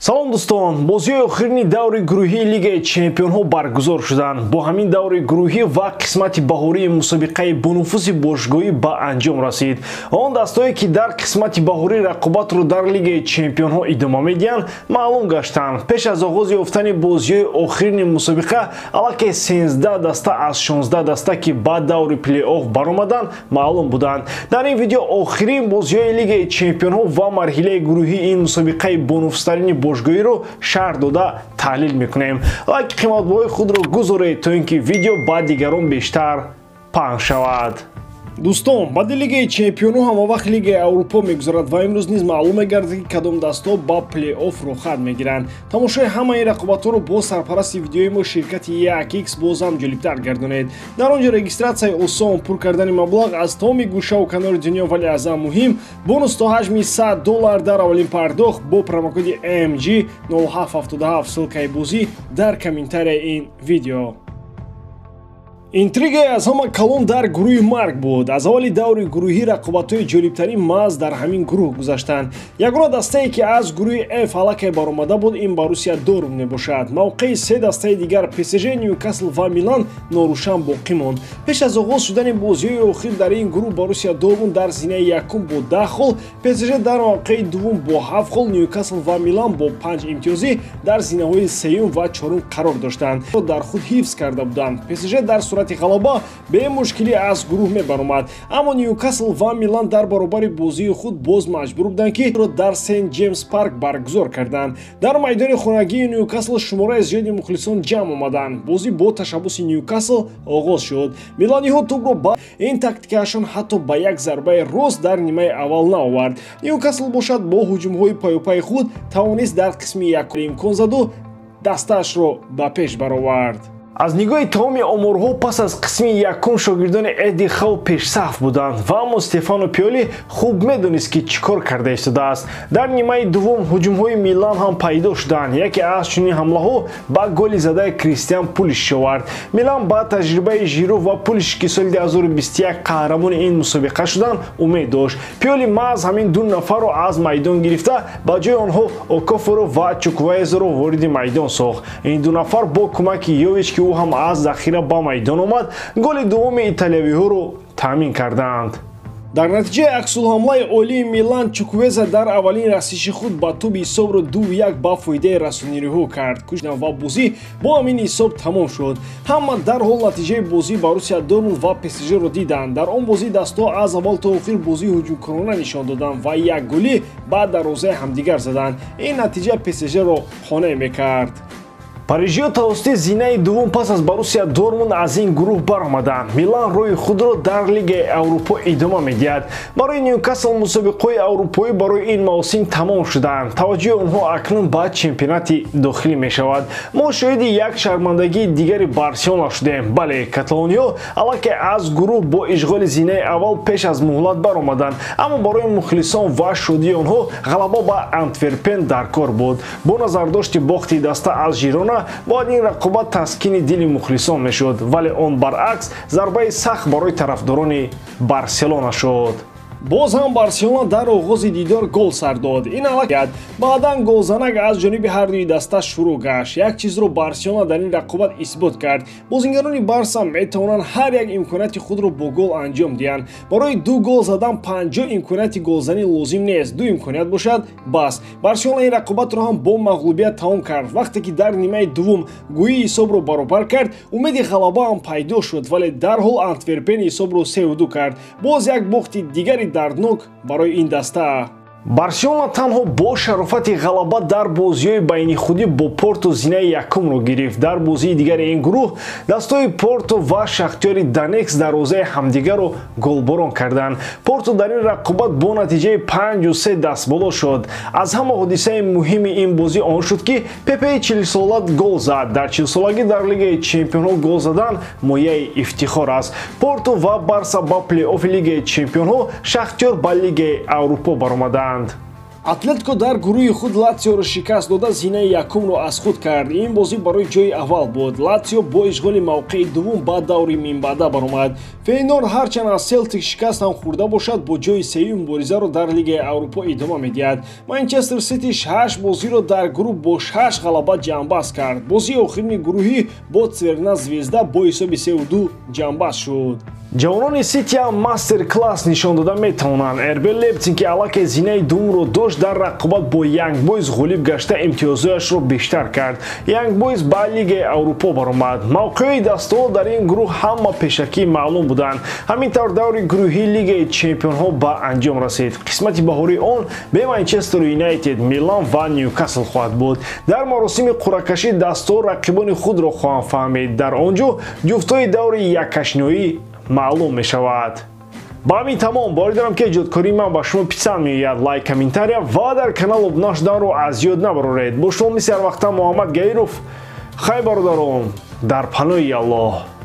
салом дӯстон, бозиҳои охирини даври гурӯҳии Лигаи Чемпионҳо баргузор шуданд. Бо ҳамин даври гурӯҳӣ ва қисмати баҳории мусобиқаи бонуфузи бошгоҳӣ ба анҷом расид. Он дастое ки дар қисмати баҳорӣ рақобатро дар Лигаи Чемпионҳо идома медиҳанд, маълум гаштанд. Пеш аз оғози ёфтани бозиҳои охирини мусобиқа, аллакай 13 даста аз 16 даста ки ба даври плей-офф баромаданд, маълум буданд. Дар ин видео охирин бозиҳои Лигаи Чемпионҳо ва марҳилаи гурӯҳии ин мусобиқаи бонуфустарини бошгоҳиро шарҳ дода таҳлил мекунем. Лайки қиматбоҳои худро гузоред то ин ки видео ба дигарон бештар паҳн шавад. дӯстон, баъди Лигаи Чемпионҳо ҳамавақт Лигаи Аврупо мегузарад ва имрӯз низ маълум мегардад ки кадом дастҳо ба плей-офф рохат мегиранд. Тамошои ҳамаи рақобатҳоро бо сарпарасти видеои мо ширкати 1x боз ҳам ҷолибтар гардонед. Дар он ҷо регистратсияи осон, пур кардани маблағ аз тамоми гӯшаву канори дунё, вале аз ҳам муҳим, бонус то ҳаҷми $100 дар аввалин пардохт бо промокоди AMG 0777 ссилкаи бозӣ дар комментарияи ин видео. Интригаи аз ҳама калон дар гурӯҳи марг буд. Аз аввали даври гурӯҳӣ рақобатҳои ҷолибтарин маҳз дар ҳамин гурӯҳ гузаштанд. Ягона дастае ки аз гурӯҳи F аллакай баромада буд, ин Боруссия Дортмунд мебошад. Мавқеи се дастаи дигар PSG, Ньюкасл ва Милан норӯшан боқӣ монд. Пеш аз оғоз шудани бозиҳои охир дар ин гурӯҳ, Боруссия Дортмунд дар зинаи якум бо 10 хол, PSG дар мавқеи дуввум бо 7 хол, Ньюкасл ва Милан бо 5 имтиёзӣ дар зинаҳои сеюм ва чорум қарор доштанд. Дар худ ҳифз карда буданд. PSG дар ғалаба бе мушкилӣ аз гурӯҳ мебаромад, аммо Ньюкасл ва Милан дар баробари бозии худ боз маҷбур буданд ки дар Сент Ҷеймс парк баргузор карданд. Дар майдони хонагии Ньюкасл шумораи зиёди мухлисон ҷамъ омаданд. Бозӣ бо ташаббуси Ньюкасл оғоз шуд. Миланиҳо тӯбро ба ин тактикаашон ҳатто ба як зарбаи рост дар нимаи аввал наовард. Ньюкасл бошад бо ҳуҷумҳои паёпаи худ тавонист дар қисми якум имкон заду дастаашро ба пеш баровард. аз нигоҳи тамоми оморҳо пас аз қисми якум шогирдони Эди Хау пешсаф буданд ва аммо Стефано Пиоли хуб медонист ки чӣ кор карда истодааст. Дар нимаи дуввум ҳуҷумҳои Милан ҳам пайдо шуданд. Яке аз чунин ҳамлаҳо ба голи задаи Кристиан Пулишич овард. Милан ба таҷрибаи Жиру ва Пулишич ки соли 2021 қаҳрамони ин мусобиқа шуданд умед дошт. Пиоли маҳз ҳамин ду нафарро аз майдон гирифта, ба ҷои онҳо Окофоро ва Чуквуезеро вориди майдон сохт. Ин ду нафар бо кӯмаки Йович ки ӯ ҳам аз захира ба майдон омад, голи дуввуми италиявиҳоро таъмин карданд. дар натиҷаи аксулҳамлаи олии Милан, Чуквуеза дар аввалин расиши худ ба тӯби ҳисобро 2-1 ба фоидаи расонириҳо кард. Кушна ва бозӣ бо ҳамин ҳисоб тамом шуд. Ҳама дарҳол натиҷаи бозии Боруссия Дортмунд ва PSG-ро диданд. Дар он бозӣ дастҳо аз аввал то охир бозии ҳуҷумкорона нишон доданд ва як голӣ ба дарвозаи ҳамдигар заданд. Ин натиҷа PSG-ро қонеъ мекард. Парижиҳо тавассути зинаи дуввум пас аз Боруссия Дортмунд аз ин гурӯҳ баромаданд. Милан рӯи худро дар Лигаи Аврупо идома медиҳад. Барои Ньюкасл мусобиқаҳои аврупоӣ барои ин мавсим тамом шудаанд. Таваҷҷӯҳи онҳо акнун ба чемпионати дохилӣ мешавад. Мо шоҳиди як шармандагии дигари Барселона шудем. Бале, каталониҳо аллакай аз гурӯҳ бо ишғоли зинаи аввал пеш аз муҳлат баромаданд, аммо барои мухлисон ва шодии онҳо ғалаба ба Антверпен дар кор буд. Бо назардошти бохти даста аз Жирона бояд ин рақобат таскини дили мухлисон мешуд, вале он баръакс зарбаи сахт барои тарафдорони Барселона шуд. боз ҳам Барселона дар оғози дидор гол сар дод. Ин аллакай баъдан голзанак аз ҷониби ҳардуи даста шурӯъ гашт. Як чизро Барселона дар ин рақобат исбот кард. Бозингарони Барса метавонанд ҳар як имконияти худро бо гол анҷом диҳанд. Барои ду гол задан 50 имконияти голзанӣ лозим нест. Ду имконият бошад бас. Барселона ин рақобатро ҳам бо мағлубият тамом кард. Вақте ки дар нимаи дуввум гӯии ҳисобро баробар кард, умеди ғалаба ҳам пайдо шуд, вале дарҳол Антверпен ҳисобро 3-2 кард. Боз як бохти дигари дарднок барои ин даста. Барселона танҳо бо шарофати ғалаба дар бозиҳои байнихудӣ бо Порто зинаи якумро гирифт. Дар бозии дигари ин гурӯҳ дастҳои Порто ва Шахтёри Донецк дарвозаи ҳамдигарро голборон карданд. Порто дар ин рақобат бо натиҷаи 5-3 дастболо шуд. Аз ҳама ҳодисаи муҳими ин бозӣ он шуд ки Пепеи 40 сола гол зад. Дар 40-солагӣ дар Лигаи Чемпионҳо гол задан мояи ифтихор аст. Порто ва Барса ба плей-оффи Лигаи Чемпионҳо, Шахтёр ба Лигаи Аврупо баромаданд. Атлетико дар гурӯҳи худ Латсиоро шикаст дода зинаи якумро аз худ кард. Ин бозӣ барои ҷои аввал буд. Латсио бо ишғоли мавқеи дуввум ба даври минбаъда баромад. Фейнор ҳарчанд аз Селтик шикаст ҳам хӯрда бошад, бо ҷои сеюм муборизаро дар Лигаи Аврупо идома медиҳад. Манчестер Сити 8 бозиро дар гурӯҳ бо 6 ғалаба ҷамъбаст кард. Бозии охирини гурӯҳӣ бо Цверна Звезда бо ҳисоби 3-2 ҷамъбаст шуд. ҷавонони Сити ҳам мастер-класс нишон дода метавонанд. РБ Лейпциг ки аллакай зинаи дуввумро дошт, дар рақобат бо Young Boys ғолиб гашта имтиёзҳояшро бештар кард. Young Boys ба Лигаи Аврупо баромад. мавқеи дастовор дар ин гурӯҳ ҳама пешакӣ маълум буданд. ҳамин тавр даври гурӯҳи Лигаи Чемпионҳо ба анҷом расид. қисмати баҳории он бе Манчестер Юнайтед, Милан ва Ньюкасл хоҳад буд. дар маросими қуръакашӣ дастовор рақибони худро хоҳанд фаҳмид. дар он ҷо ҷуфтҳои даври якашноӣ маълум мешавад. ба ҳамин тамом бори дарам ки эҷодкории ман ба шумо писанд меояд. лайк, комментария ва дар канал обуна шуданро аз ёд набароред. бо шумо мисли ҳар вақта Муҳаммад Гаиров. хай бародарон, дар паноҳи Аллоҳ.